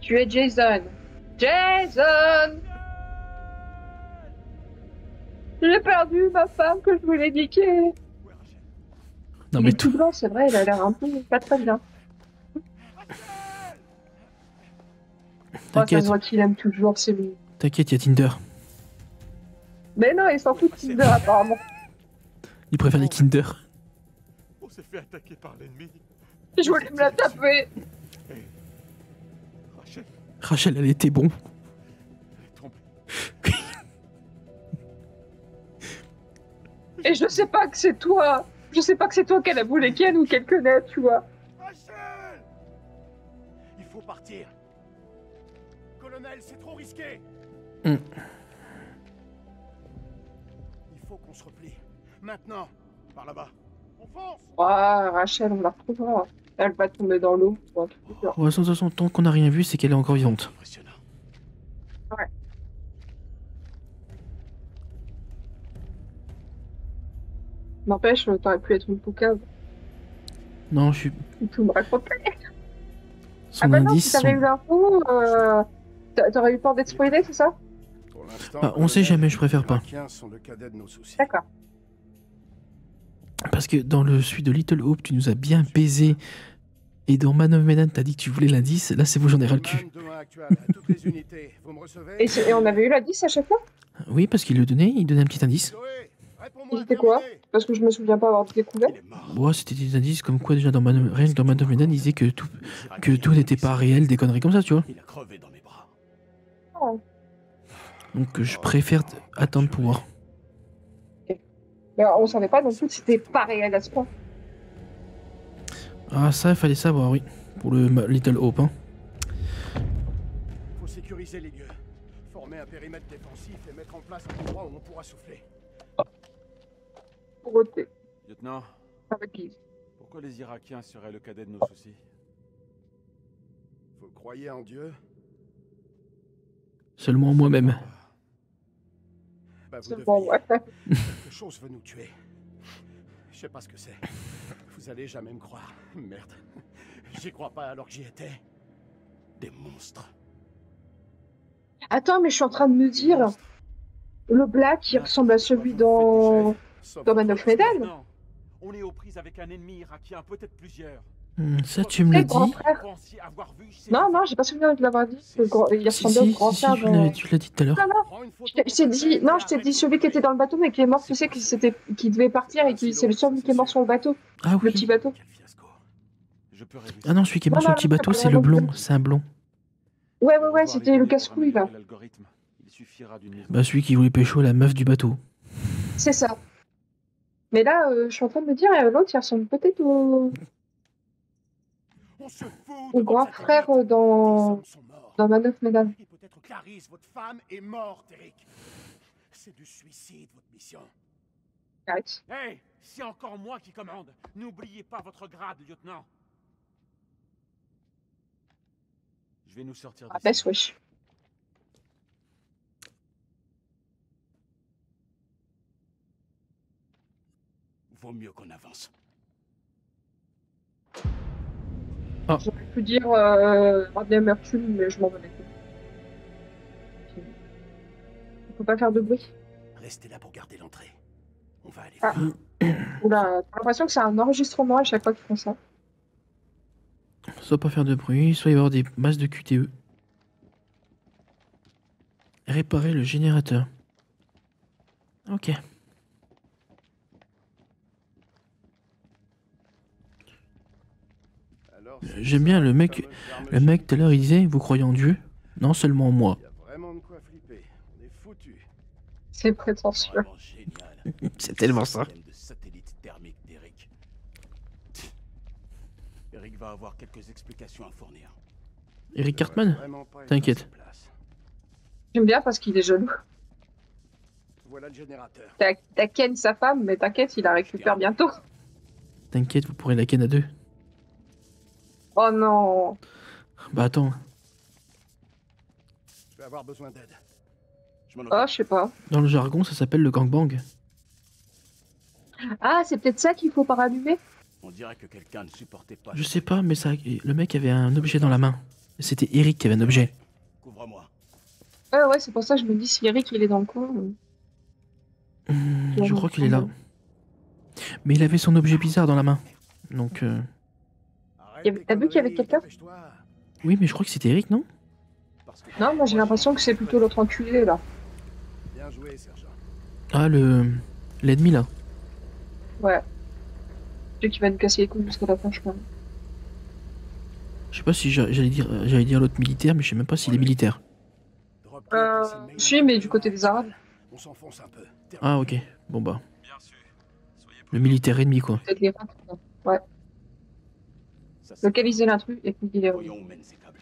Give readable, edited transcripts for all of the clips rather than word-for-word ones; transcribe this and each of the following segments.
Tu es Jason. Jason! J'ai perdu ma femme que je voulais niquer. Non Il mais est tout blanc, c'est vrai, il a l'air un peu pas très bien. Oh, ça se t'inquiète, voit qu'il aime toujours, c'est lui. t'inquiète, il y a Tinder. Mais non, il s'en fout de Tinder apparemment. Il préfère les Kinder. On s'est fait attaquer par l'ennemi. Je voulais me la taper. Hey. Rachel, Rachel, elle était bon. elle est tombée. Et je sais pas que c'est toi. Je sais pas que c'est toi qu'elle a voulu Ken ou qu'elle connaît, tu vois. Rachel! Il faut partir. Colonel, c'est trop risqué. Hmm. Il faut qu'on se replie. Maintenant. Par là-bas. On fonce! Ah, Rachel, on la retrouvera. Elle va tomber dans l'eau ou un truc du genre. Bon, de toute façon, tant qu'on n'a rien vu, c'est qu'elle est encore vivante. Impressionnant. Ouais. N'empêche, t'aurais pu être une poucave. Non, je suis... Tu me racontais. Son Ah bah non, indice... si t'avais eu l'info, t'aurais eu peur d'être spoilé, c'est ça? Pour l'instant, Bah, on sait jamais, je préfère pas. Les Irakiens sont le cadet de nos soucis. D'accord. Parce que dans le celui de Little Hope, tu nous as bien baisé. Et dans Man of Medan, t'as dit que tu voulais l'indice. Là, c'est bon, j'en ai ras le cul. Et on avait eu la 10 à chaque fois? Oui, parce qu'il le donnait, il donnait un petit indice. C'était quoi? Parce que je me souviens pas avoir découvert. Bon, c'était des indices comme quoi déjà rien que dans Man of Medan, il disait que tout n'était pas réel, des conneries comme ça, tu vois. Il a crevé dans mes bras. Oh. Donc je préfère attendre pour voir. Mais on savait pas non plus que c'était pas réel à ce point. Ah ça, il fallait savoir, oui. Pour le Little Hope, hein. Faut sécuriser les lieux. Former un périmètre défensif et mettre en place un endroit où on pourra souffler. Pour voter. Lieutenant, Avec qui? pourquoi les Irakiens seraient le cadet de nos soucis? Vous croyez en Dieu? Seulement moi-même. Bah, vous C'est bon, devriez. ouais. Quelque chose veut nous tuer. Je sais pas ce que c'est. Vous allez jamais me croire. Merde. J'y crois pas alors que j'y étais. Des monstres. Attends, mais je suis en train de me dire, le Black, il ressemble à celui dans Man of Medan. Non. On est aux prises avec un ennemi irakien, peut-être plusieurs. Ça, tu me Le l'as grand dit. frère. Pensiez avoir vu ces Non, non, j'ai pas souvenir de l'avoir dit. Il Si, ressemblait au si, grand si, frère. si, tu l'as dit tout à l'heure. Non, non, Prends une photo je t'ai dit, non, je t'ai dit celui qui était dans le bateau mais qui est mort, tu sais, qui devait partir et qui c'est le seul qui est mort sur le bateau, Ah le oui. petit bateau. Quel fiasco. Je peux réviser. Ah non, celui qui est mort Non, sur le non, petit non, bateau, c'est c'est pas le le blond. blond. C'est un blond. Ouais, ouais, ouais, c'était le casse-couille là. L'algorithme. Il suffira d'une mise en Bah celui qui voulait pécho la meuf du bateau. C'est ça. Mais là, je suis en train de me dire, l'autre, il ressemble peut-être On se fout au de grand votre frère satellite. Des hommes sont morts. dans Man of Medan. Et peut-être Clarisse, votre femme, est morte, Eric. C'est du suicide, votre mission. Arrête. Hey, c'est encore moi qui commande. N'oubliez pas votre grade, lieutenant. Je vais nous sortir Ah, d'ici. baisse, wesh. Vaut mieux qu'on avance. J'aurais pu dire Rabia Merchul, mais je m'en venais. On peut pas faire de bruit. Restez là pour garder l'entrée. On va aller Ah. vite. Oula, j'ai l'impression que c'est un enregistrement à chaque fois qu'ils font ça. Soit pas faire de bruit, soit y avoir des masses de QTE. Réparer le générateur. Ok. Alors, J'aime bien le mec tout à l'heure il disait, vous croyez en Dieu? Non, seulement en moi. Il y a vraiment de quoi flipper. On est foutus. C'est prétentieux. Vraiment génial. C'est tellement ça. Système de satellite thermique d'Eric. Eric va avoir quelques explications à fournir. Eric Cartman? Vraiment pas être T'inquiète. à sa place. J'aime bien parce qu'il est jaloux. Voilà le générateur. T'as Ken, sa femme, mais t'inquiète, il la récupère bientôt. T'inquiète, vous pourrez la ken à deux. Oh non. Bah attends, Je vais avoir besoin d'aide. Je m'en Oh, occupe. je sais pas. dans le jargon ça s'appelle le gangbang. Ah, c'est peut-être ça qu'il faut pas rallumer. On dirait que quelqu'un ne supportait pas. Je sais pas, mais ça, le mec avait un objet dans la main. C'était Eric qui avait un objet. Couvre-moi. Ouais, c'est pour ça que je me dis si Eric il est dans le coin. Je crois qu'il est là. Mais il avait son objet bizarre dans la main. Donc, T'as vu qu'il y avait quelqu'un? oui, mais je crois que c'était Eric, non? Non, moi j'ai l'impression que c'est plutôt l'autre enculé là. Bien joué, sergent. Ah, l'ennemi là. Ouais. Celui qui va nous casser les couilles jusqu'à la fin, je crois. Je sais pas si j'allais dire l'autre militaire, mais je sais même pas s'il est militaire. Si, mais du côté des Arabes. On s'enfonce un peu. Ah, ok. Bon bah. Le militaire ennemi, quoi. Peut-être les rates. Ouais. Localiser l'intrus et puis il est revenu. Voyons où mènent ces câbles.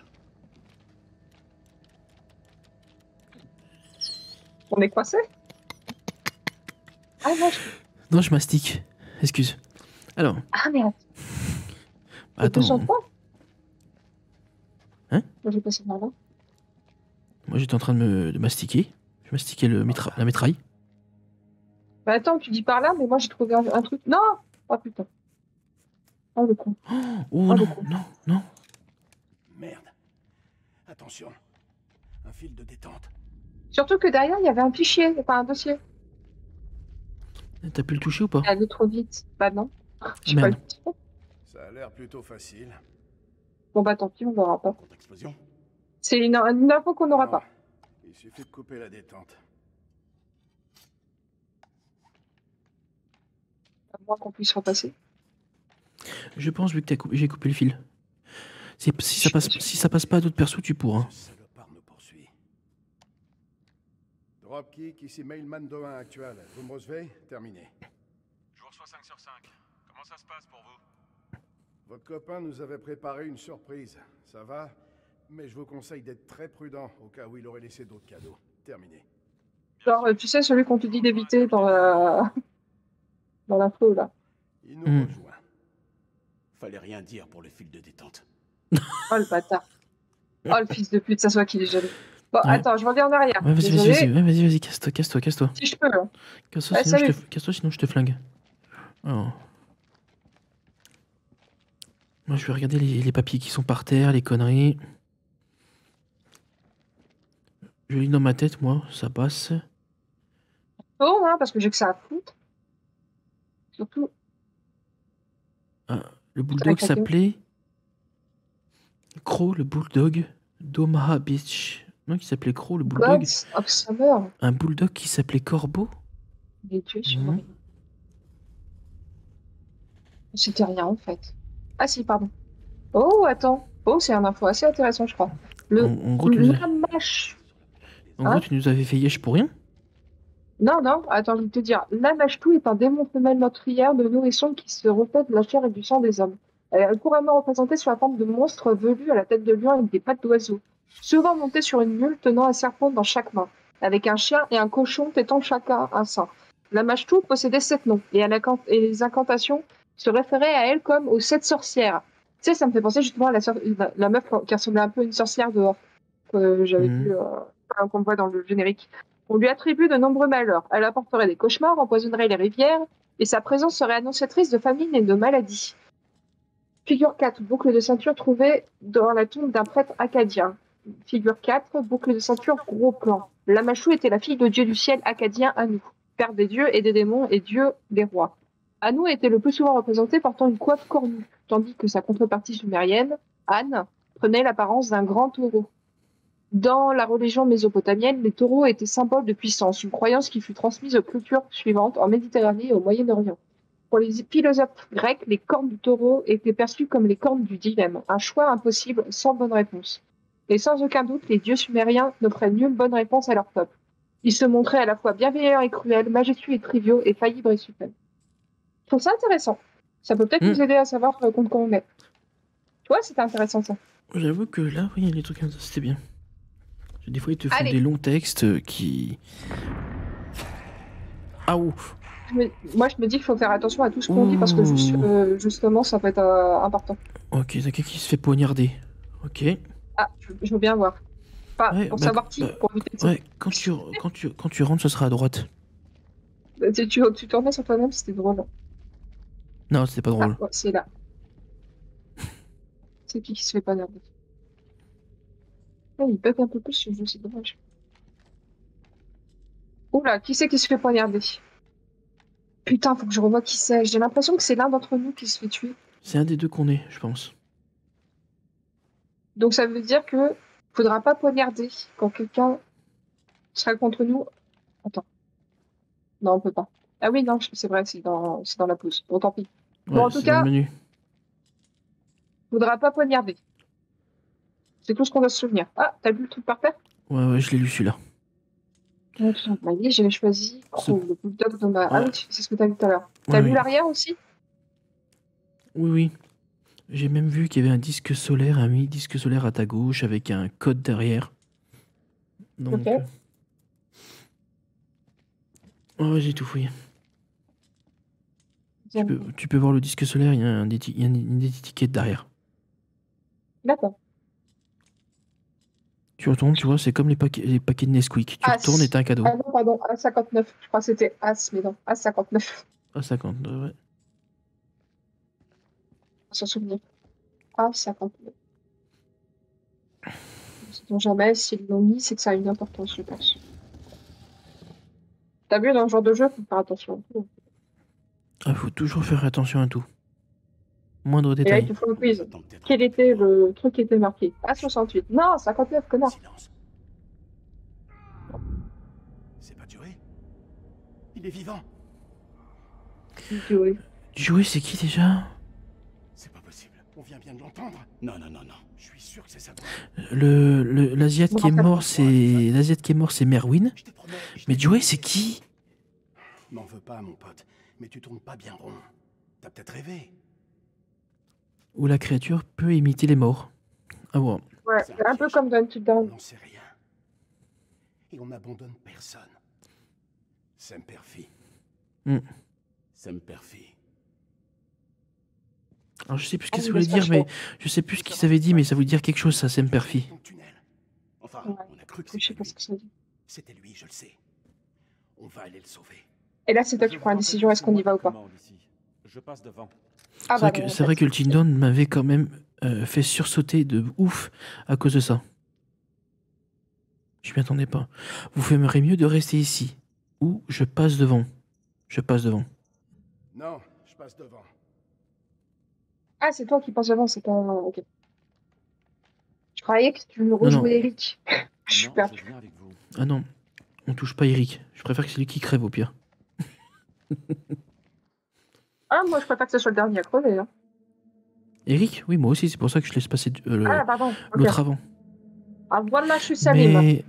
On est coincé? Ah non, Non, je mastique. Excuse. Alors. Ah merde. Attends. 203? Hein? Moi j'ai passé par là. Moi j'étais en train de mastiquer. Je mastiquais la métraille. Bah attends, tu dis par là, mais moi j'ai trouvé un truc. Non! Oh putain. Oh le con. Oh non, non, non. Merde. Attention. Un fil de détente. Surtout que derrière il y avait un fichier, enfin un dossier. T'as pu le toucher ou pas? Allez trop vite. Bah non. J'ai pas Merde. le petit. Ça a l'air plutôt facile. Bon bah tant pis, on l'aura pas. Contre-explosion. C'est une info qu'on n'aura Non. pas. Il suffit de couper la détente. À moins qu'on puisse repasser. Je pense, vu que j'ai coupé le fil. Si ça passe pas à d'autres persos, tu pourras. Ce salopard nous poursuit. Dropkick, ici Mailman Doin actuel. Vous me recevez? Terminé. Je vous reçois 5 sur 5. Comment ça se passe pour vous? Votre copain nous avait préparé une surprise. Ça va? Mais je vous conseille d'être très prudent au cas où il aurait laissé d'autres cadeaux. Terminé. Genre, tu sais, celui qu'on te dit d'éviter dans la... dans l'info, là. Il nous rejoint. Fallait rien dire pour le fil de détente. Oh, le bâtard. Oh, le fils de pute, ça soit qu'il est jaloux. Bon, Ouais. attends, je reviens en arrière. Ouais, vas-y, Désolé. vas-y, casse-toi. Si je peux, hein. Casse-toi, Ouais, salut. sinon je te flingue. Alors. Moi, je vais regarder les papiers qui sont par terre, les conneries. Je lis dans ma tête, moi, ça passe. Bon, hein, parce que j'ai que ça à foutre. Surtout... Le bulldog Putain, s'appelait Crow, le bulldog d'Omaha Beach. Non, qui s'appelait Crow, le bulldog. Gods of Summer. Un bulldog qui s'appelait Corbeau. Il est tué sur Mhm. Marie. C'était rien, en fait. Ah si, pardon. Oh, attends. Oh, c'est un info assez intéressant, je crois. En gros, tu nous La mâche. tu nous avais fait yesh pour rien. Non, attends, je vais te dire. La mâche-tout est un démon femelle meurtrière de nourrisson qui se reflète de la chair et du sang des hommes. Elle est couramment représentée sous la forme de monstres velus à la tête de lion avec des pattes d'oiseau, souvent montée sur une mule tenant un serpent dans chaque main, avec un chien et un cochon tétant chacun un sein. La mâche-tout possédait 7 noms, et les incantations se référaient à elle comme aux 7 sorcières. Tu sais, ça me fait penser justement à la meuf qui ressemblait un peu à une sorcière dehors, que j'avais vu, qu'on voit dans le générique. On lui attribue de nombreux malheurs. Elle apporterait des cauchemars, empoisonnerait les rivières, et sa présence serait annonciatrice de famine et de maladies. Figure 4, boucle de ceinture trouvée dans la tombe d'un prêtre acadien. Figure 4, boucle de ceinture, gros plan. La Machou était la fille de dieu du ciel acadien Anu, père des dieux et des démons et dieu des rois. Anu était le plus souvent représenté portant une coiffe cornue, tandis que sa contrepartie sumérienne, An, prenait l'apparence d'un grand taureau. Dans la religion mésopotamienne, les taureaux étaient symboles de puissance, une croyance qui fut transmise aux cultures suivantes en Méditerranée et au Moyen-Orient. Pour les philosophes grecs, les cornes du taureau étaient perçues comme les cornes du dilemme, un choix impossible sans bonne réponse. Et sans aucun doute, les dieux sumériens n'offraient nulle bonne réponse à leur peuple. Ils se montraient à la fois bienveillants et cruels, majestueux et triviaux, et faillibles et suprêmes. Je trouve ça intéressant. Ça peut peut-être nous aider à savoir contre quoi on est. Tu vois, c'était intéressant ça. J'avoue que là, oui, les trucs comme ça, c'était bien. Des fois, ils te font Allez. des longs textes qui... Ah ouf. Moi, je me dis qu'il faut faire attention à tout ce qu'on dit parce que justement, ça peut être important. Ok, t'as quelqu'un qui se fait poignarder. Ok. Ah, je veux bien voir. Enfin, Ouais, pour bah, savoir qui, pour éviter de... Ouais, quand tu rentres, ce sera à droite. Tu t'en mets sur toi-même, c'était drôle. Non, c'était pas Ah, drôle. ouais, c'est là. C'est qui se fait pas nerver. Ah, il pète un peu plus ce jeu, c'est dommage. Oula, qui c'est qui se fait poignarder? Putain, faut que je revoie qui c'est. J'ai l'impression que c'est l'un d'entre nous qui se fait tuer. C'est un des deux qu'on est, je pense. Donc ça veut dire que faudra pas poignarder quand quelqu'un sera contre nous. Attends. Non, on peut pas. Ah oui, non, c'est vrai, c'est dans la pause. Bon, tant pis. Bon, Ouais, en tout c'est dans le cas, menu. faudra pas poignarder. C'est tout ce qu'on doit se souvenir. Ah, t'as lu le truc par terre? Ouais, je l'ai lu celui-là. Ouais, putain, ma vie, j'avais choisi Ce- Crow, le bulldog de ma... Ah Ouais. oui, c'est ce que t'as lu tout à l'heure. T'as Ouais, lu oui. l'arrière aussi? Oui. J'ai même vu qu'il y avait un disque solaire, un mini-disque solaire à ta gauche avec un code derrière. Donc. Ok. Ouais, j'ai tout fouillé. Tu peux voir le disque solaire, il y a une étiquette derrière. D'accord. Tu retournes, tu vois, c'est comme les paquets de Nesquik. Tu As. retournes et t'as un cadeau. Ah non, pardon, A59. Je crois que c'était As, mais non, A59. À 50, ouais. Faut s'en souvenir. A59. Sait-on jamais, s'ils l'ont mis, c'est que ça a une importance, je pense. T'as vu, dans ce genre de jeu, faut faire attention. Il faut toujours faire attention à tout. Moindre Et là, il détail. te faut un quiz. Attends, peut-être Quel un peu était plus loin. le truc qui était marqué? A68. Non, 59, connard. Silence. C'est pas Joey? Il est vivant. Joey. Joey, c'est qui déjà? C'est pas possible. On vient bien de l'entendre. Non. Je suis sûr que c'est ça. L'Asiate qui est mort, c'est Merwin. Je te promets. Mais Joey, c'est qui? M'en veux pas, mon pote. Mais tu tournes pas bien rond. T'as peut-être rêvé. Où la créature peut imiter les morts. Ah bon. Ouais, un peu comme dans Until On Dawn. n'en sait rien. Et on n'abandonne personne. Semperfi. Hmm. Semperfi. Alors je sais plus ce Ah, que ça mais voulait c'est pas dire, mais chaud. je sais plus ce qu'il savait dit, mais ça voulait dire quelque chose, ça, Semperfi. Ton tunnel. Enfin, Ouais. on a cru que Je sais c'était pas lui. ce que ça dit. C'était lui, je le sais. On va aller le sauver. Et là, c'est toi qui prends la décision, est-ce qu'on y va ou pas? Je passe devant. Ah bah non, en C'est vrai fait. que le Tindon m'avait quand même fait sursauter de ouf à cause de ça. Je m'y attendais pas. Vous ferez mieux de rester ici. Ou je passe devant. Je passe devant. Non, je passe devant. Ah, c'est toi qui penses avant, c'est pas... Ok. Je croyais que tu me non. rejouais Eric. Je suis Non, perdue. je viens avec vous. Ah non, on touche pas Eric. Je préfère que c'est lui qui crève au pire. Ah, moi, je préfère que ce soit le dernier à crever. Hein. Eric? Oui, moi aussi, c'est pour ça que je laisse passer Ah, pardon. Ok. l'autre avant. Ah, voilà, je suis Salim. Mais...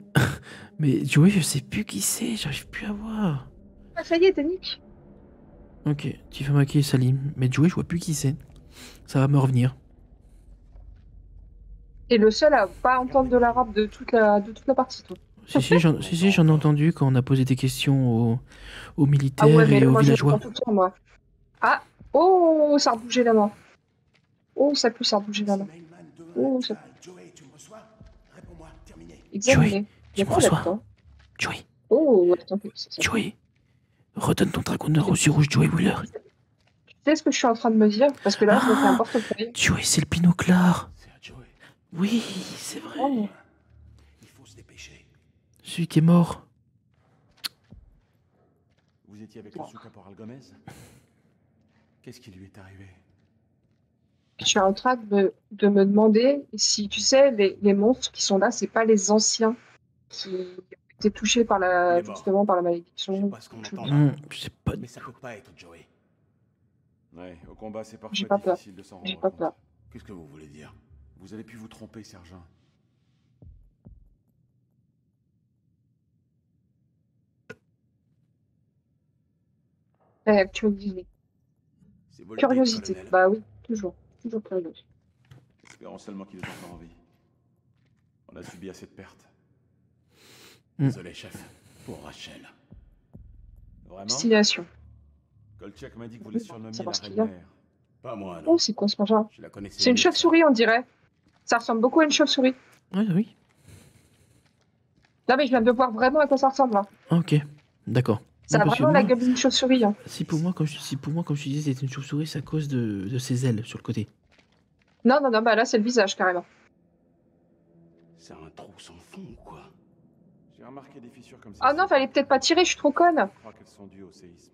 mais Joey, je sais plus qui c'est, j'arrive plus à voir. Ah, ça y est, t'es Nick. Ok, Tifamaki et Salim. Mais Joey, je vois plus qui c'est. Ça va me revenir. Et le seul à pas entendre de l'arabe de toute la partie, toi. Si, j'en ai entendu quand on a posé des questions aux militaires Ah ouais, mais et là, aux moi, je villageois. comprends tout le temps, moi. Ah, oh, ça a rebougé la main. Oh, ça pue, ça a rebougé la main. Oh, ça... Joey, tu me reçois? Réponds-moi, terminé. Examiné. tu Il y a me quoi reçois? là-dedans? Joey, Oh, attends, c'est ça. Joey, redonne ton dragon de reçu rouge, Joey Wheeler. Tu sais ce que je suis en train de me dire? Parce que là, je me fais un Ah, portefeuille. Joey, c'est le Pinoclar. C'est à Joey. Oui, c'est vrai. Oh, Il faut se dépêcher. Celui qui est mort. Vous étiez avec le sous-caporal Gomez? Qu'est-ce qui lui est arrivé? je suis en train de me demander si, tu sais, les monstres qui sont là, c'est pas les anciens qui ont été touchés par Il est mort. justement par la Je sais malédiction. pas ce qu'on entend là. Je sais pas. Mais ça peut pas être Joey. Ouais, au combat, c'est J'ai parfois pas peur. difficile de s'en J'ai rendre pas compte. peur. Qu'est-ce que vous voulez dire? Vous avez pu vous tromper, sergent. Actualisé. C'est vous le dites, Curiosité. colonel. Bah oui, toujours. Toujours curieuse. Espérons seulement qu'il est encore en vie. On a subi assez de pertes. Désolé, chef. Pour Rachel. Vraiment? Destination. Kolchak m'a dit que vous les Ça surnommiez va, la ce qu'il reine y a. mère. Pas moi, non. Oh, c'est quoi ce machin? Je la connaissais. C'est une mieux. chauve-souris, on dirait. Ça ressemble beaucoup à une chauve-souris. Ouais, oui. Non, mais je viens de voir vraiment à quoi ça ressemble. Là. Ah, ok, d'accord. Ça a parce que vraiment la moi, gueule d'une chauve-souris. Hein. si pour moi, comme je disais, c'était une chauve-souris, c'est à cause de ses ailes sur le côté. Non, non, non, bah là, c'est le visage, carrément. C'est un trou sans fond ou quoi? J'ai remarqué des fissures comme ça. Ah non, fallait peut-être pas tirer, je suis trop conne. Je crois qu'elles sont dues au séisme.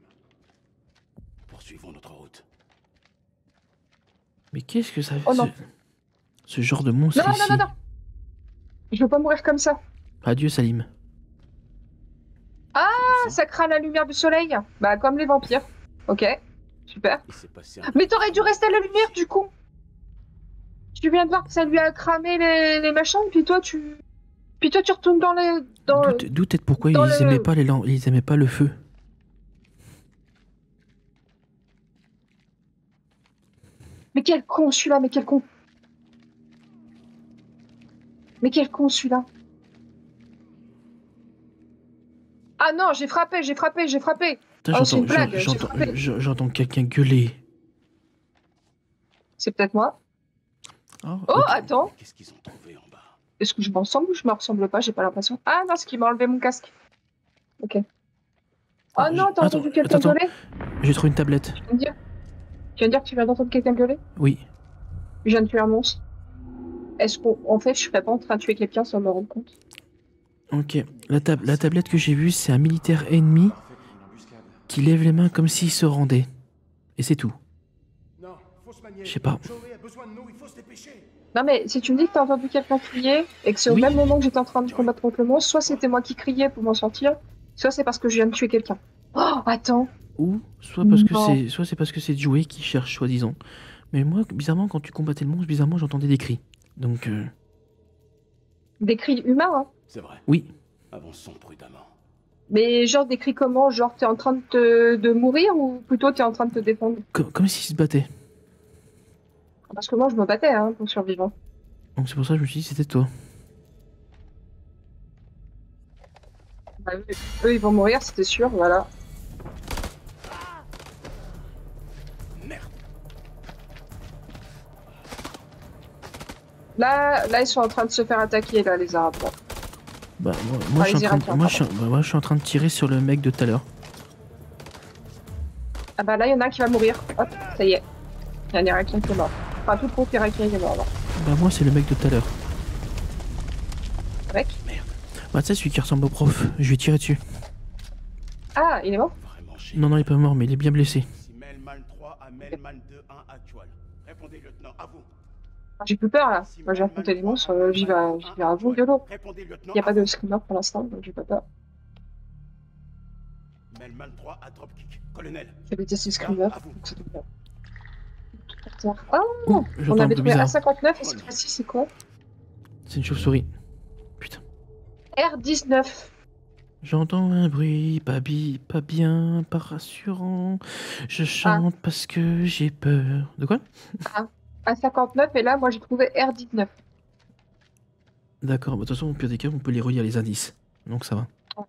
Poursuivons notre route. Mais qu'est-ce que ça fait, Oh non. ce genre de monstre Non, non, ici? non, non. Je veux pas mourir comme ça. Adieu, Salim. Ah, ça craint la lumière du soleil. Bah, comme les vampires. Ok, super. Il s'est passé un... Mais t'aurais dû rester à la lumière, du coup. Tu viens de voir que ça lui a cramé les machins, puis toi, tu retournes dans les... D'où peut-être pourquoi dans ils le- aimaient pas les lampes, ils aimaient pas le feu. Mais quel con, celui-là, mais quel con. Mais quel con, celui-là. Ah non, j'ai frappé. Putain, Oh, c'est une blague, j'ai frappé. j'entends quelqu'un gueuler. C'est peut-être moi. Oh, Oh, ok. attends. Qu'est-ce qu'ils ont trouvé en bas? Est-ce que je me ressemble ou je me ressemble pas? J'ai pas l'impression. Ah non, c'est qu'il m'a enlevé mon casque. Ok. Oh non, t'as Attends, entendu quelqu'un attends. gueuler? J'ai trouvé une tablette. Tu viens de dire que tu viens d'entendre quelqu'un gueuler? Oui. Je viens de tuer un monstre. Est-ce qu'en fait, je serais pas en train de tuer quelqu'un sans me rendre compte? Ok. La tablette que j'ai vue, c'est un militaire ennemi Parfait pour une embuscade. qui lève les mains comme s'il se rendait. Et c'est tout. Non, faut se manier. Je sais pas. Joey a besoin de nous, il faut se dépêcher. Non mais si tu me dis que t'as entendu quelqu'un crier et que c'est au Oui. même moment que j'étais en train de combattre contre le monstre, soit c'était moi qui criais pour m'en sortir, soit c'est parce que je viens de tuer quelqu'un. Oh, attends. Ou soit parce que Non. c'est parce que c'est Joey qui cherche soi-disant. Mais moi, bizarrement, quand tu combattais le monstre, bizarrement, j'entendais des cris. Donc, Des cris humains, hein. C'est vrai. oui. Avançons prudemment. Mais genre des cris comment? Genre t'es en train de mourir ou plutôt t'es en train de te défendre? Comme s'il se battait. Parce que moi je me battais hein, pour survivre. Donc c'est pour ça que je me suis dit c'était toi. Bah, eux ils vont mourir, c'était sûr, voilà. Merde. Là ils sont en train de se faire attaquer là les Arabes. Bon. Bah moi, je suis en train de, Irakiens, moi, je suis en train de tirer sur le mec de tout à l'heure. Ah bah là il y en a un qui va mourir. Hop, ça y est. Il y a un Irakien qui est mort. Enfin tout le groupe irakien il est mort là. Bah moi c'est le mec de tout à l'heure. Avec. Bah tu sais celui qui ressemble au prof, je vais tirer dessus. Ah il est mort? Vraiment chier. Non il est pas mort mais il est bien blessé. Si Melman 3 à Melman 2-1 actuel. Répondez, lieutenant, à vous. J'ai plus peur là. Si Moi j'ai Melman affronté les 3 monstres, à j'y vais Melman à 1 vous actuel. YOLO. Répondez, lieutenant, Il n'y a pas à de vous. screamer pour l'instant, donc j'ai pas peur. Melman 3 à dropkick. Colonel. J'avais testé screamer, À vous. donc c'est tout bien. Ah, Ouh, on j'entends un avait bruit trouvé bizarre. A59 et cette fois-ci c'est quoi? C'est une chauve-souris. Putain. R19. J'entends un bruit pas bien, pas rassurant. Je chante parce que j'ai peur. De quoi? A59 et là moi j'ai trouvé R19. D'accord, bah, de toute façon au pire des cas on peut les relire les indices. Donc ça va. Ouais.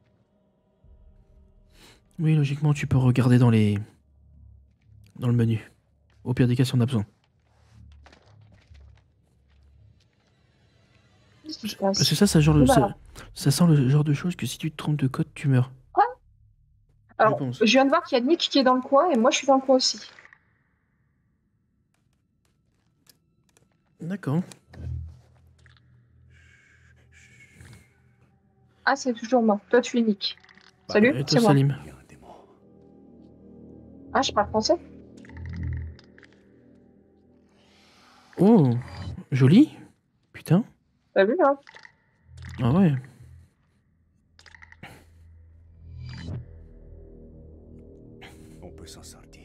Oui logiquement tu peux regarder dans le menu. Au pire des cas si on a besoin. Qu'est-ce qui se passe? Parce que ça Voilà. ça sent le genre de choses que si tu te trompes de code tu meurs. Alors, pense. je viens de voir qu'il y a Nick qui est dans le coin et moi je suis dans le coin aussi. D'accord. Ah, c'est toujours moi. Toi, tu es Nick. Salut, Et toi c'est moi. Salim? Il y a un démon. Ah, je parle français? Oh, joli. Putain. T'as vu, hein? Ah ouais. On peut s'en sortir.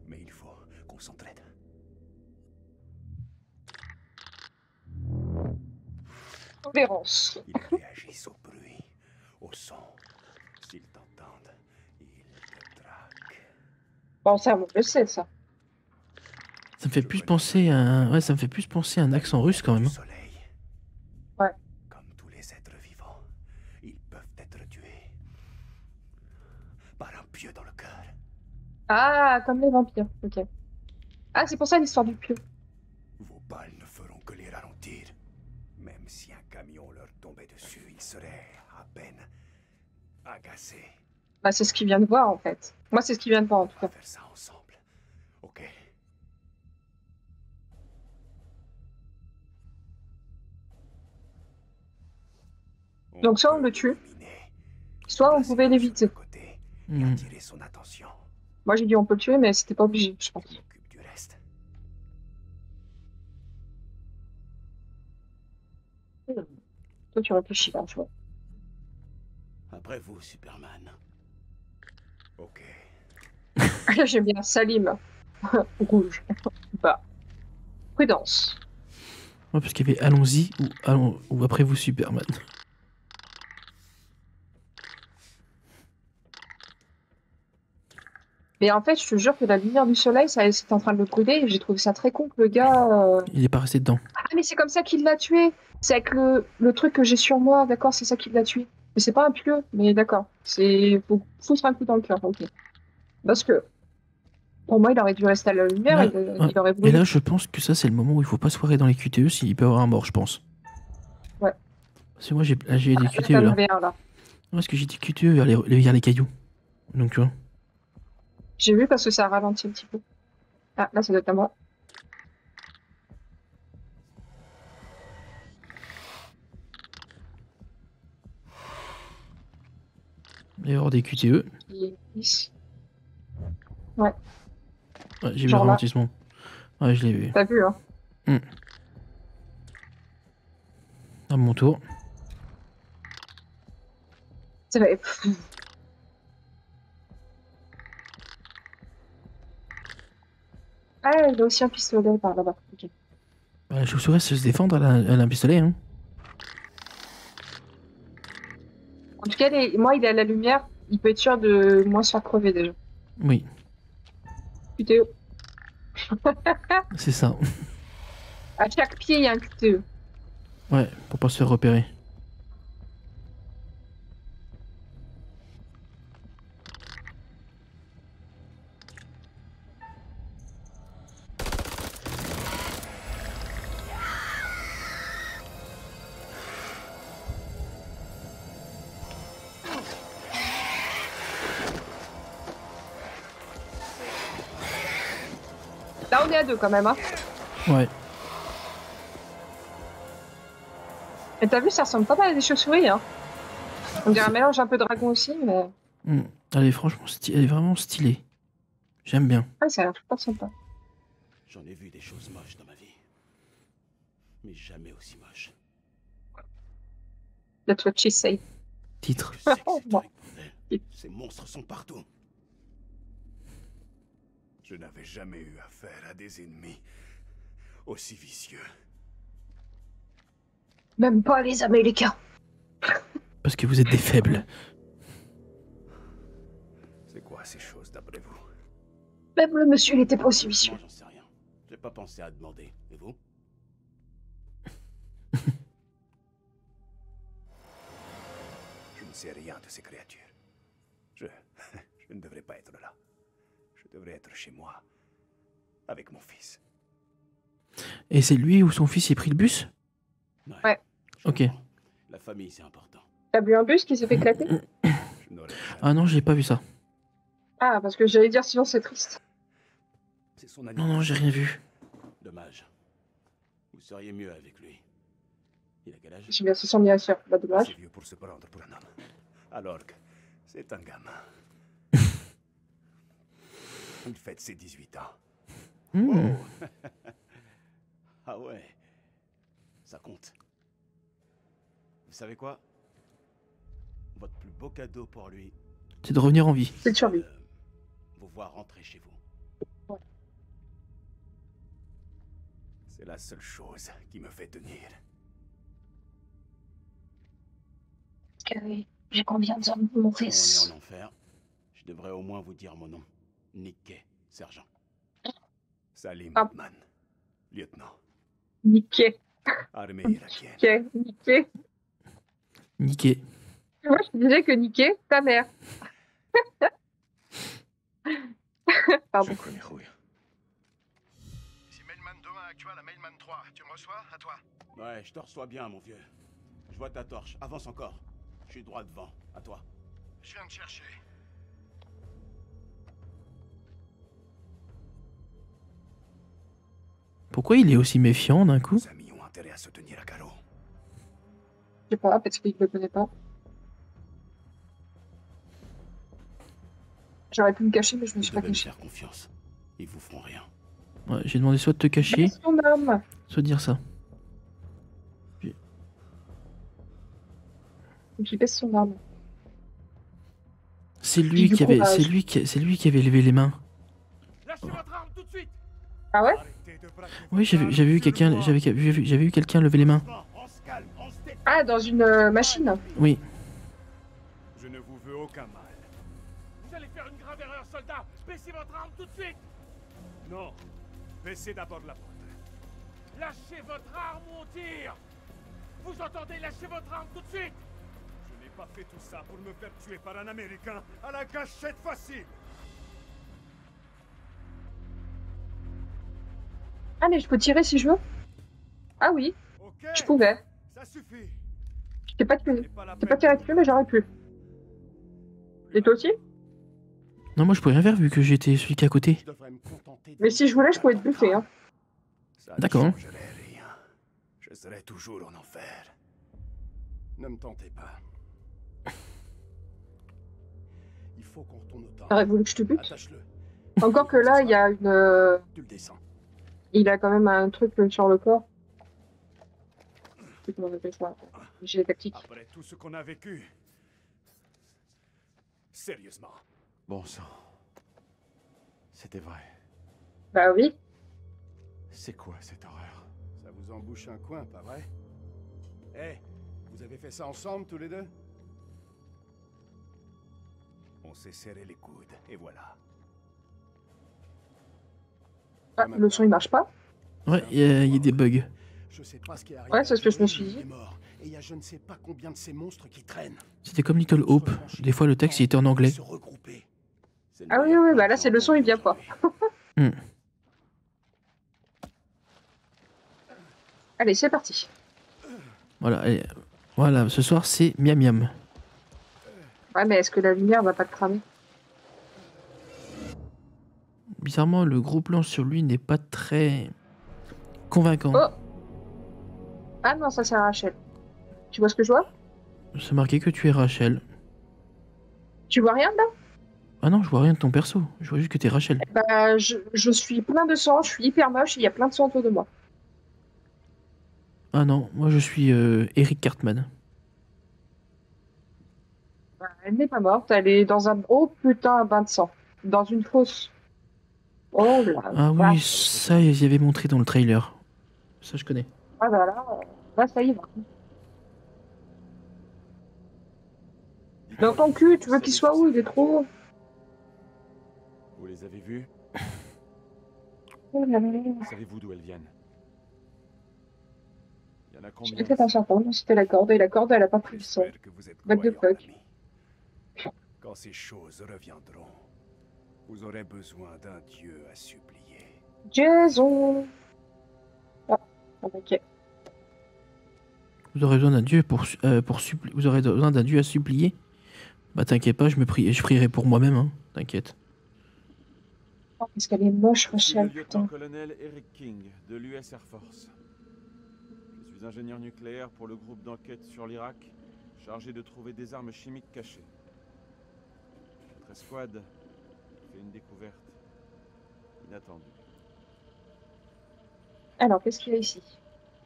Mais il faut qu'on s'entraide. Tolérance. Ils réagissent au bruit, au son. S'ils t'entendent, ils te traquent. Bon, ça, moi, je sais, ça. Ça me fait plus penser à ça me fait plus penser à un accent russe quand même. Du hein. soleil. Ouais. Comme tous les êtres vivants, ils peuvent être tués par un pieu dans le cœur. Ah, comme les vampires. Ok. Ah, c'est pour ça l'histoire du pieu. Vos balles ne feront que les ralentir. Même si un camion leur tombait dessus, ils seraient à peine agacés. Bah, c'est ce qu'il vient de voir, en fait. Moi, c'est ce qu'il vient de voir, en tout On va cas. faire ça ensemble. Ok. Donc, soit on peut le tue, l'éliminer. soit on Placer pouvait l'homme sur l'éviter. le côté et Hmm. attirer son attention. Moi, j'ai dit on peut le tuer, mais c'était pas obligé, je pense. Je m'occupe du reste. Toi, tu réfléchis là, tu vois. Après vous, Superman. Ok. J'aime bien Salim. Rouge. Bah, prudence. Ouais, parce qu'il y avait allons-y ou après vous Superman. Mais en fait, je te jure que la lumière du soleil, ça, c'était en train de le brûler et j'ai trouvé ça très con que le gars. Il est pas resté dedans. Ah, mais c'est comme ça qu'il l'a tué. C'est avec le truc que j'ai sur moi, d'accord, c'est ça qui l'a tué. Mais c'est pas un pieu, mais d'accord. C'est. Faut foutre un coup dans le cœur, ok. Parce que, pour moi, il aurait dû rester à la lumière, Là, ouais. il aurait Et brûlé. là, je pense que ça, c'est le moment où il faut pas se foirer dans les QTE s'il peut y avoir un mort, je pense. Ouais. Parce que moi, j'ai des Là, QTE t'en là. avais un, là. Non, parce que j'ai des QTE vers les cailloux. Donc, tu vois. J'ai vu parce que ça a ralenti un petit peu. Ah, là, ça doit être à moi. Il y avoir des QTE. Il est ici. Ouais, Ouais, j'ai vu le genre là. ralentissement. Ouais, je l'ai vu. T'as vu, hein. À mon tour. C'est vrai. Ah, il a aussi un pistolet par là-bas. Ok. Bah, la chauve-souris se défendre, elle a un pistolet, hein. En tout cas, moi, il est à la lumière. Il peut être sûr de moins se faire crever déjà. Oui, QTE. c'est ça. À chaque pied, il y a un QTE. Ouais, pour pas se faire repérer. Là, on est à deux quand même, hein. Ouais. Et t'as vu, ça ressemble pas mal à des chauves-souris, hein. On dirait un mélange un peu dragon aussi, mais. Elle est franchement elle est vraiment stylée. J'aime bien. Ah, ça a l'air super sympa. J'en ai vu des choses moches dans ma vie. Mais jamais aussi moches. That's what she say. Titre. Je sais que c'est Bon. truc, bordel. Ces monstres sont partout. Je n'avais jamais eu affaire à des ennemis aussi vicieux. Même pas les Américains. Parce que vous êtes des faibles. C'est quoi ces choses d'après vous? Même le monsieur, il était pas aussi vicieux. Moi, j'en sais rien. J'ai pas pensé à demander. Et vous? Je ne sais rien de ces créatures. Je ne devrais pas être là. Je devrais être chez moi, avec mon fils. Et c'est lui ou son fils qui a pris le bus? Ouais. Je Ok. comprends. La famille, c'est important. T'as vu un bus qui s'est fait éclater? Je n'aurais jamais- Ah non, j'ai pas vu ça. Ah, parce que j'allais dire sinon c'est triste. C'est son Non, non, j'ai rien vu. Dommage. Vous seriez mieux avec lui. Il a quel âge? J'ai bien se sent bien sûr. Bah, assez dommage. vieux pour se prendre pour un homme. Alors que c'est un gamin. Il fête ses 18 ans. Hmm. Ah ouais. Ça compte. Vous savez quoi? Votre plus beau cadeau pour lui, C'est de revenir en vie. C'est de survie. vous voir rentrer chez vous. C'est la seule chose qui me fait tenir. J'ai combien de hommes, mon Quand on est en enfer, je devrais au moins vous dire mon nom. Nick Kay, sergent. Salim Ah. Batman, lieutenant, Niqué. armée irakienne. Niqué. Niqué. Moi, je te disais que niqué, ta mère. Pardon. Je connais rouille. Ici Mailman 2-1 actuel à Mailman 3. Tu me reçois? À toi. Ouais, je te reçois bien, mon vieux. Je vois ta torche. Avance encore. Je suis droit devant. À toi. Je viens te chercher. Pourquoi il est aussi méfiant d'un coup? Nos amis ont intérêt à se tenir à carreau. Je sais pas, parce qu'il ne le connaît pas. J'aurais pu me cacher, mais je me Vous suis pas devez me cachée. faire confiance. Ils vous feront rien. Ouais, j'ai demandé soit de te cacher, Baisse ton arme. soit de dire ça. Donc il baisse son arme. C'est lui du qui avait, courage. c'est lui qui avait levé les mains. Lâchez votre arme tout de suite. Ah ouais? Arrêtez de braquer Oui, votre arme j'avais vu sur quelqu'un, moi. j'avais vu quelqu'un lever les mains. On se calme, on se détend. Ah, dans une machine. Oui. Je ne vous veux aucun mal. Vous allez faire une grave erreur, soldat. Baissez votre arme tout de suite. Non. Baissez d'abord la porte. Lâchez votre arme ou on tire. Vous entendez? Lâchez votre arme tout de suite. Je n'ai pas fait tout ça pour me faire tuer par un Américain à la gâchette facile. Allez, je peux tirer si je veux? Ah oui, Ok. je pouvais. Ça suffit. Je t'ai pas tué. C'est pas la T'es pas peine tiré de dessus, mais j'aurais pu. Et toi aussi? Non, moi je pouvais rien faire vu que j'étais celui qui est à côté. Je devrais me contenter de Mais si je voulais, je pouvais te buffer. Hein. Ça ne D'accord. changerait rien. Je serai toujours en enfer. Ne me tentez pas. Il faut qu'on retourne au T'aurais temple. voulu que je te bute? Attache-le. Encore que là, il y a une. Tu le descends. Il a quand même un truc sur le corps. Je sais plus comment on appelle ça. J'ai tactique. Après tout ce qu'on a vécu. Sérieusement. Bon sang. C'était vrai. Bah oui. C'est quoi cette horreur? Ça vous embouche un coin, pas vrai? Eh, vous avez fait ça ensemble tous les deux? On s'est serré les coudes, et voilà. Ah, le son il marche pas. Ouais, il y a des bugs. Je sais pas ce qui est arrivé. Ouais, c'est ce que je me suis Il dit. est mort. Et il y a je ne sais pas combien de ces monstres qui traînent. C'était comme Little Hope. Des fois le texte il était en anglais. Se regrouper. C'est le Ah oui, meilleur oui, plan bah que là j'ai c'est le son, il vient pas. entendu Allez, c'est parti. Voilà, allez. Voilà, ce soir c'est miam miam. Ouais, mais est-ce que la lumière va pas te cramer? Bizarrement, le gros plan sur lui n'est pas très convaincant. Oh! Ah non, ça c'est Rachel. Tu vois ce que je vois? C'est marqué que tu es Rachel. Tu vois rien là? Ah non, je vois rien de ton perso. Je vois juste que t'es Rachel. Bah, je suis plein de sang, je suis hyper moche, il y a plein de sang autour de moi. Ah non, moi je suis Eric Cartman. Bah, elle n'est pas morte, elle est dans un... Oh putain, un bain de sang. Dans une fosse. Oh là Ah oui, vache. ça ils y avaient montré dans le trailer. Ça je connais. Ah bah là, ça y va. Dans ton cul, tu veux qu'il soit où? Il est trop haut. Vous les avez vus? Oh là là. Savez-vous d'où elles viennent? Il y en a Je combien? l'ai fait un serpent, non, c'était la corde, et la corde elle a pas pris le sang. J'espère que vous êtes What the croyants, fuck? ami. Quand ces choses reviendront, vous aurez besoin d'un dieu à supplier. Jason. Ah, ok. Vous aurez besoin d'un dieu vous aurez besoin d'un dieu à supplier. Bah t'inquiète pas, je prierai pour moi-même, hein. T'inquiète. Oh, parce qu'elle est moche, Je suis le Rachel, putain. lieutenant-colonel Eric King de l'US Air Force. Je suis ingénieur nucléaire pour le groupe d'enquête sur l'Irak, chargé de trouver des armes chimiques cachées. Votre escouade fait une découverte inattendue. Alors, qu'est-ce qu'il y a ici?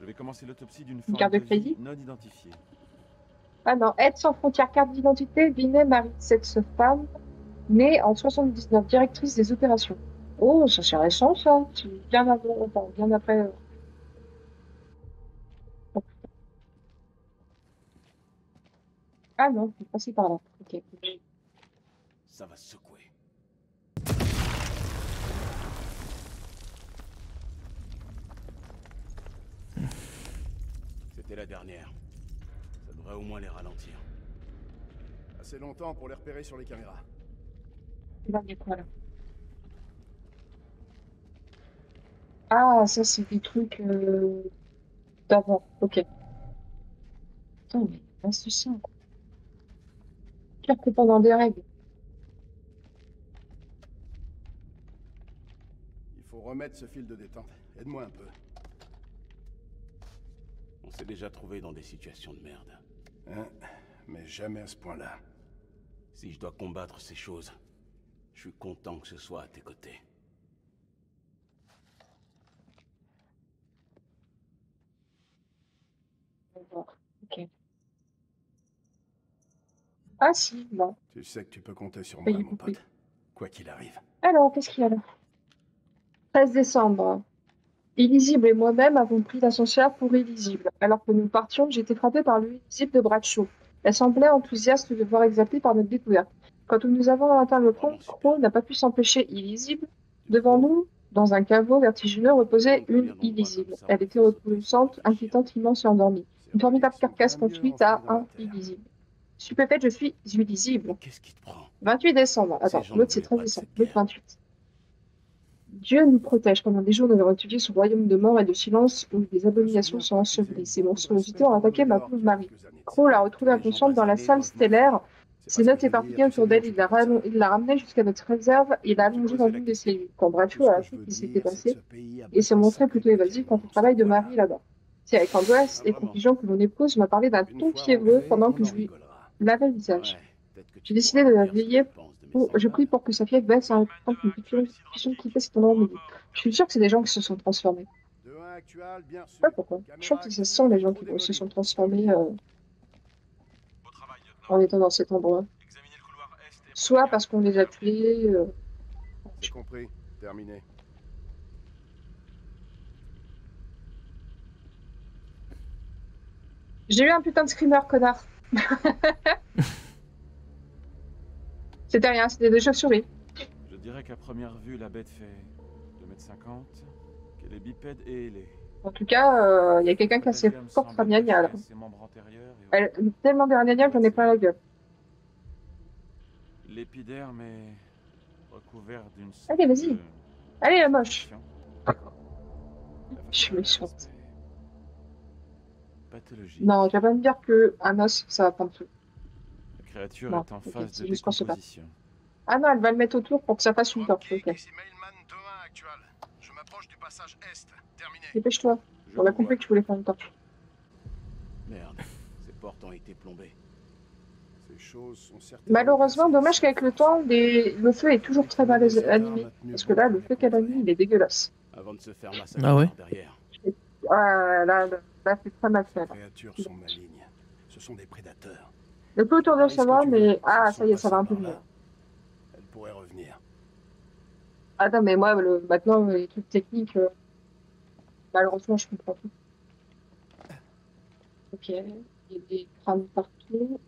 Je vais commencer l'autopsie d'une Une forme carte de de vie crédit? non identifiée. Ah non, aide sans frontières, carte d'identité, Binet, mari de sexe femme, née en 79, directrice des opérations. Oh, ça c'est récent ça, c'est bien avant, enfin, bien après. Oh. Ah non, c'est passé par là. Ok. Ça va se secouer. C'était la dernière. Ça devrait au moins les ralentir. Assez longtemps pour les repérer sur les caméras. Là, il y a quoi là? Ah, ça c'est des trucs d'avant. Ok. Putain, mais c'est ça. Pire que pendant des règles. Il faut remettre ce fil de détente. Aide-moi un peu. On s'est déjà trouvé dans des situations de merde. Hein? Mais jamais à ce point-là. Si je dois combattre ces choses, je suis content que ce soit à tes côtés. Ok. Ah si, bon. Tu sais que tu peux compter sur Pas moi, y mon compris. pote. Quoi qu'il arrive. Alors, qu'est-ce qu'il y a là? 13 décembre. Illisible et moi-même avons pris l'ascenseur pour Illisible. Alors que nous partions, j'étais frappé par l'Illisible de Bradshaw. Elle semblait enthousiaste de voir exaltée par notre découverte. Quand nous avons atteint le pont, Vraiment super. Crow n'a pas pu s'empêcher Illisible. Tu Devant trouves? nous, dans un caveau vertigineux, reposait Combien une d'endroits Illisible. comme ça Elle auraient était fait sauter sans repoussante, réfléchir? inquiétante, immense et endormie. Ces Une formidable reliques sont carcasse bien mieux construite à enfouies dans la un terre. Illisible. Stupéfaite, je suis Illisible. Mais qu'est-ce qui te prend? 28 décembre. Ces Attends, gens ne l'autre c'est voulaient 13 pas de décembre. cette L'autre guerre. 28. Dieu nous protège. Pendant des jours, nous avons étudié ce royaume de mort et de silence où des abominations sont ensevelies. Ces monstruosités ont attaqué ma pauvre Marie. Crow l'a retrouvée inconsciente dans la salle stellaire. Ses notes éparpillées autour d'elle, il l'a ramenée jusqu'à notre réserve et l'a allongée dans une des cellules. Quand Bradshaw a appris ce qui s'était passé, il s'est montré plutôt évasif quant au travail de Marie là-bas. C'est avec angoisse et confusion que mon épouse m'a parlé d'un ton fiévreux pendant que je lui lavais le visage. J'ai décidé de la veiller. Je prie pour que sa fièvre baisse en temps que nous puissions quitter cet endroit maudit. Je suis sûre que c'est des gens qui se sont transformés. Je sais pas pourquoi. Je crois que ce sont les gens qui se sont transformés en étant dans cet endroit. Soit parce qu'on les a tués. J'ai compris. Terminé. J'ai eu un putain de screamer, connard. C'était rien, c'était des chauves-souris. Je dirais qu'à première vue, la bête fait 2,50 m, qu'elle est bipède et ailée. En tout cas, il y a quelqu'un qui a ses fortes ragnagnas là. Ses membres antérieurs et Elle est tellement des ragnagnas, j'en ai plein la gueule. l'épiderme est recouvert d'une Allez, vas-y. Allez, la moche. La Je suis façade méchante. aspect pathologique. Non, tu vas pas me dire que un os, ça va prendre tout. La créature Non, est en ok, phase c'est de juste pour se battre. décomposition. Ah non, elle va le mettre autour pour que ça fasse une torche. Ok, Ok. ici Mailman 2-1 actual. Je m'approche du passage Est. Terminé. Dépêche-toi. Je On a vous compris vois. que tu voulais faire une torche. Merde, ces portes ont été plombées. Ces choses sont certainement Malheureusement, assez dommage qu'avec le temps, le feu est toujours très mal animé. Cette arme a Parce que là, le feu qu'elle a mis, il est dégueulasse. Avant de se faire massacrer Ah ouais par derrière. Ah, là, c'est très mal fait. Les là. créatures sont malignes. Ce sont des prédateurs. Le peu autour d'elle, ça va, Parie ce que tu mais... veux, Ah, s'ils ça y est, sont ça va un peu passés mieux. par là, elles pourraient revenir. Attends, mais moi, maintenant, les trucs techniques, malheureusement, je comprends tout. Ok, il y a des crânes partout.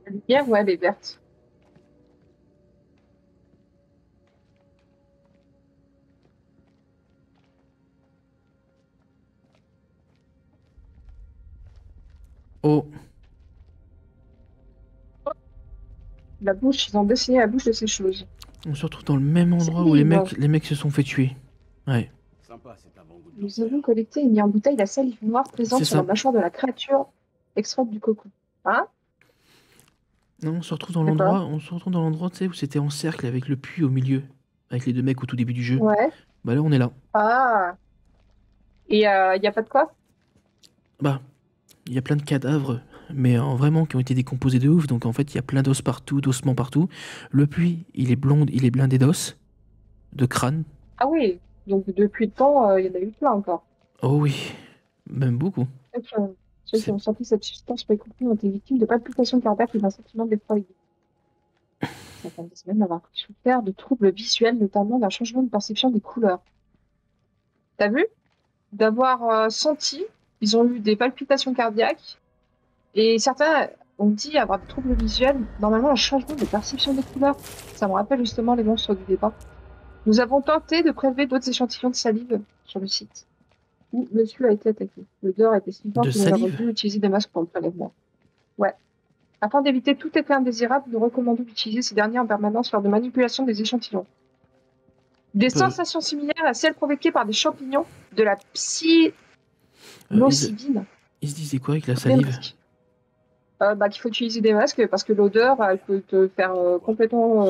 La lumière, ouais, elle est verte. Oh, La bouche, ils ont dessiné la bouche de ces choses. on se retrouve dans le même C'est endroit où les libre. mecs se sont fait tuer. Ouais. Sympa, c'est un bon goût de Nous avons l'enfer. collecté et mis en bouteille la salive noire présente C'est sur la ça. mâchoire de la créature extraite du cocon. Hein? Non, on se retrouve dans C'est quoi? l'endroit, tu sais, où c'était en cercle avec le puits au milieu, avec les deux mecs au tout début du jeu. Ouais. Bah là, on est là. Ah. Et il n'y a pas de quoi? Bah, il y a plein de cadavres, mais vraiment qui ont été décomposés de ouf. Donc en fait, il y a plein d'os partout, d'ossements partout. Le puits, il est blindé d'os, de crânes. Ah oui. Donc depuis le temps, il y en a eu plein encore. Oh oui, même beaucoup. Ceux qui ont senti cette substance précompris ont été victimes de palpitations cardiaques et d'un sentiment d'effroi aigu. Certaines des semaines d'avoir souffert de troubles visuels, notamment d'un changement de perception des couleurs. T'as vu? D'avoir senti, ils ont eu des palpitations cardiaques, et certains ont dit avoir des troubles visuels, normalement un changement de perception des couleurs. Ça me rappelle justement les monstres du départ. Nous avons tenté de prélever d'autres échantillons de salive sur le site où monsieur a été attaqué. L'odeur était si forte De que nous avons salive? dû utiliser des masques pour le prélèvement. Ouais. Afin d'éviter tout effet indésirable, nous recommandons d'utiliser ces derniers en permanence lors de manipulation des échantillons. Des sensations similaires à celles provoquées par des champignons de la psilocybine. Il se disait quoi avec la salive? Qu'il faut utiliser des masques parce que l'odeur, elle peut te faire complètement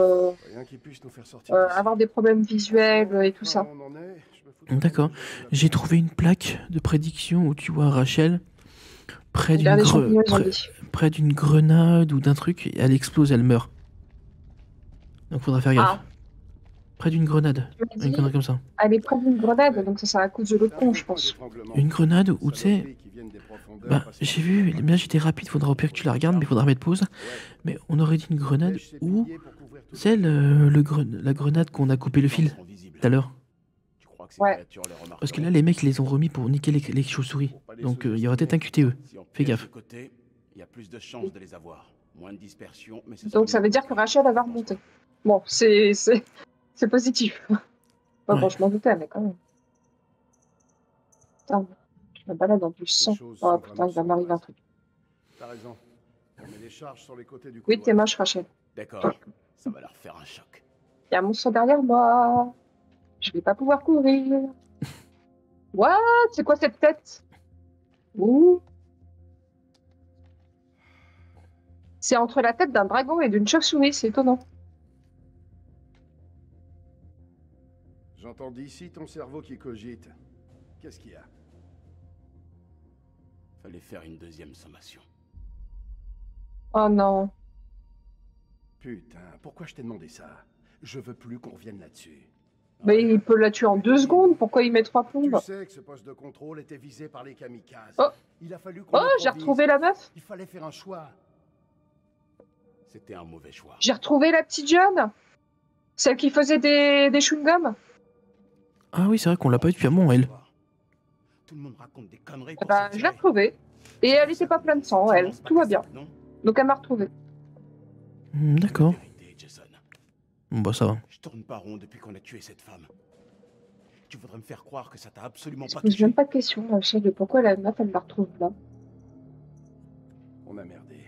Rien qui puisse nous faire sortir d'ici. avoir des problèmes visuels et tout ça. Là où on en est, je me fous de- D'accord. J'ai trouvé une plaque de prédiction où tu vois Rachel près Il y a d'une des champignons zombies. près d'une grenade ou d'un truc, et elle explose, elle meurt. Donc faudra faire gaffe. Ah, Près d'une grenade, tu m'as une dit, connerie comme ça. elle est près d'une grenade, donc ça sert à cause de l'autre con, je pense. Une grenade où tu sais, bah j'ai vu, là j'étais rapide, faudra au pire que tu la regardes, mais faudra mettre pause. Mais on aurait dit une grenade où, tu sais, la grenade qu'on a coupé le fil tout à l'heure. Ouais. Parce que là, les mecs, ils les ont remis pour niquer les chauves-souris. Donc il y aura peut-être un QTE. Fais gaffe. Il y a plus de chances de les avoir. Moins de dispersion, mais Donc ça veut dire que Rachel, elle va remonter. Bon, c'est positif. Bon, Ouais. je m'en doutais, mais quand même. Putain, je me balade dans du sang. Oh putain, il va m'arriver un truc. T'as raison. On met des charges sur les côtés du Oui, couloir. t'es moche, Rachel. D'accord, ça va leur faire un choc. Il y a un monstre derrière moi. Je vais pas pouvoir courir. What? C'est quoi cette tête? Ouh. C'est entre la tête d'un dragon et d'une chauve-souris, c'est étonnant. J'entends d'ici ton cerveau qui cogite. Qu'est-ce qu'il y a? Fallait faire une deuxième sommation. Oh non. Putain, pourquoi je t'ai demandé ça? Je veux plus qu'on revienne là-dessus. Mais il peut la tuer en 2 secondes. Pourquoi il met 3 Tu plombes? sais que ce poste de contrôle était visé par les kamikazes. Oh. Il a fallu qu'on Oh, j'ai improvise. retrouvé la meuf. Il fallait faire un choix. C'était un mauvais choix. J'ai retrouvé la petite jeune. Celle qui faisait des chewing-gums. Ah oui, c'est vrai qu'on l'a pas eu depuis un moment, elle. Tout le monde raconte des conneries Eh pour ben, se je l'ai tirer. retrouvée. Et elle était pas pleine de sang, elle. Tout va bien. Non. Donc elle m'a retrouvée. D'accord. Vérité, Jason. Bon bah ça va. Je tourne pas rond depuis qu'on a tué cette femme. Tu voudrais me faire croire que ça t'a absolument Je pas me pose touché. même pas de question, Rachel, de pourquoi la meuf, elle la retrouve là. On a merdé.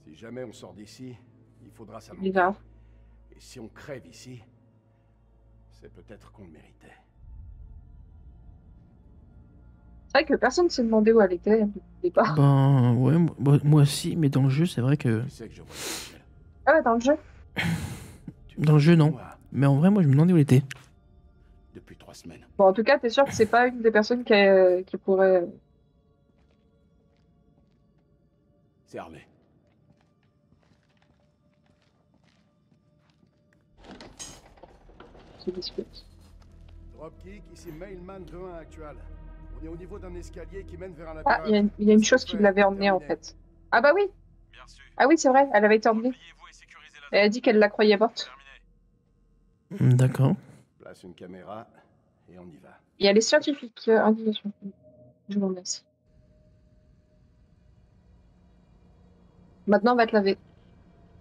Si jamais on sort d'ici, il faudra Il s'amonter. va. Et si on crève ici, c'est peut-être qu'on le méritait. C'est vrai que personne s'est demandé où elle était au départ. Ben ouais, moi aussi, mais dans le jeu, c'est vrai que... Tu sais que je vois Michel. Ah ouais, dans le jeu. Dans le jeu, non. Moi, Mais en vrai, moi, je me demandais où elle était. Depuis 3 semaines. Bon, en tout cas, t'es sûr que c'est pas une des personnes qui pourrait... C'est armé. se disputer. Dropkick, ici Mailman 2-1 actual. On est au niveau d'un escalier qui mène vers un Ah, labyrinthe. il y a une chose qui l'avait emmenée en fait. Ah bah oui. Bien reçu. Ah oui, c'est vrai, elle avait été emmenée. Repliez-vous et sécurisez la Elle a dit qu'elle la croyait morte. Terminé. D'accord. Place une caméra et on y va. Il y a les scientifiques, indignation. Je vous remercie. Maintenant, on va te laver.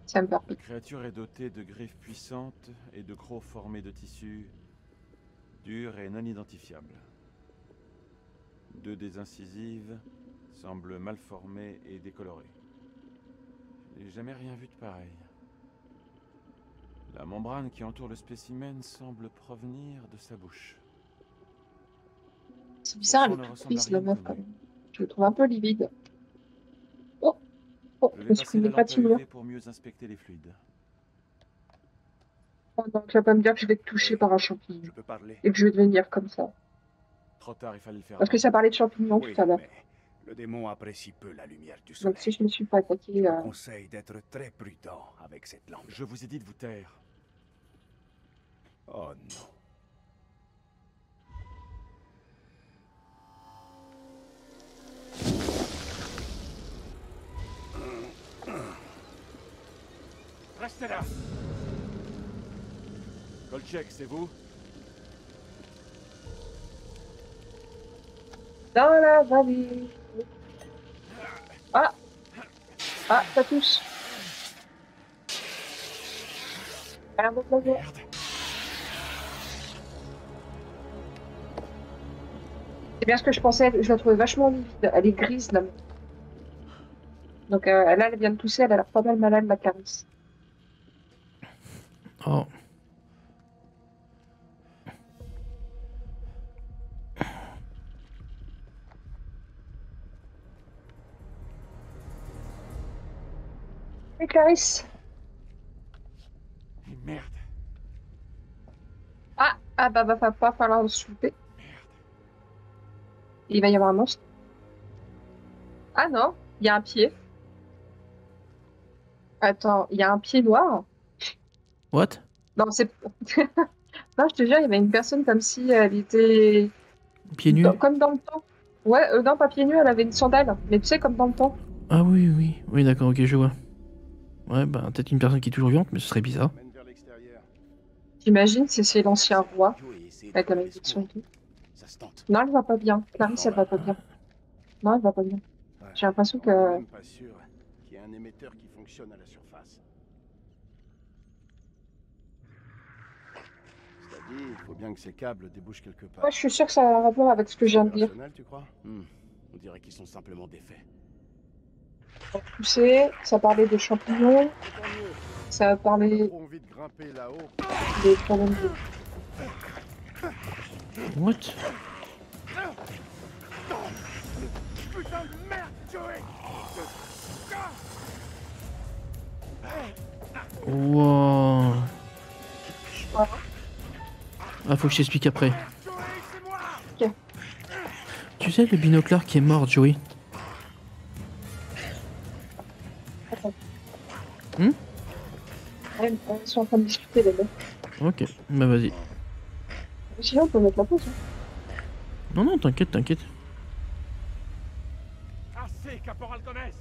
Ça me La permet. créature est dotée de griffes puissantes et de crocs formés de tissus durs et non identifiables. 2 des incisives semblent mal formées et décolorées. Je n'ai jamais rien vu de pareil. La membrane qui entoure le spécimen semble provenir de sa bouche. C'est bizarre, elle Son est ne toute ressemble à triste, rien la meuf, de quand connu. même. Je le trouve un peu livide. Oh, oh, Je je vais me suis passer pris la une lampe à égratignure. UV pour mieux inspecter les fluides. Oh non, tu vas pas me dire que je vais te toucher par un champignon. Je peux parler. Et que je vais devenir comme ça. Trop tard, il fallait le faire. Parce que avant. ça parlait de champignons Oui, tout à l'heure. mais le démon apprécie peu la lumière du soleil. Donc si je me suis pas attaquée... Je vous conseille d'être très prudent avec cette lampe. Je vous ai dit de vous taire. Oh non. Restez là. Kolchak, c'est vous? Dans la vallée. Ah. Ah, ça touche. Elle a un autre laser. Merde. C'est bien ce que je pensais, je la trouvais vachement livide. Elle est grise là. Donc là, elle vient de tousser, elle a l'air pas mal malade, la Clarisse. Oh. Et Clarisse. Et merde. Ah bah va pas falloir se souper. Il va y avoir un monstre. Ah non, il y a un pied. Attends, il y a un pied noir. What? Non, c'est... Non, je te jure, il y avait une personne comme si elle était... Pieds nus? Comme dans le temps. Ouais, non, pas pieds nus, elle avait une sandale. Mais tu sais, comme dans le temps. Ah oui, oui. Oui, d'accord, ok, je vois. Ouais, bah peut-être une personne qui est toujours vivante, mais ce serait bizarre. Mène vers l'extérieur. T'imagines si c'est l'ancien roi, Joe et essayer de avec la trouver malédiction et secours. tout. Ça se tente. Non, elle va pas bien. Clarisse, elle va pas bien. Non, elle va pas bien. Ouais. J'ai l'impression On est que... même pas sûr qu'il y ait un émetteur qui fonctionne à la surface. C'est-à-dire, il faut bien que ces câbles débouchent quelque part. Moi, je suis sûre que ça a un rapport avec ce que je viens de dire. Opérationnel, tu crois? On dirait qu'ils sont simplement défaits. Pousser, ça parlait de champignons, Tant mieux. ça On a parlait trop envie de grimper là-haut. des problèmes de... What? Putain de merde, Joey! Wow. Voilà. Ah, faut que je t'explique après. Joey, c'est moi! Tu sais, le binoclard qui est mort, Joey? Ouais, ils sont en train de discuter, les mecs. Ok, bah vas-y. Sinon, on peut mettre la pause. Hein. Non, non, t'inquiète, t'inquiète. Assez, Caporal Gomez.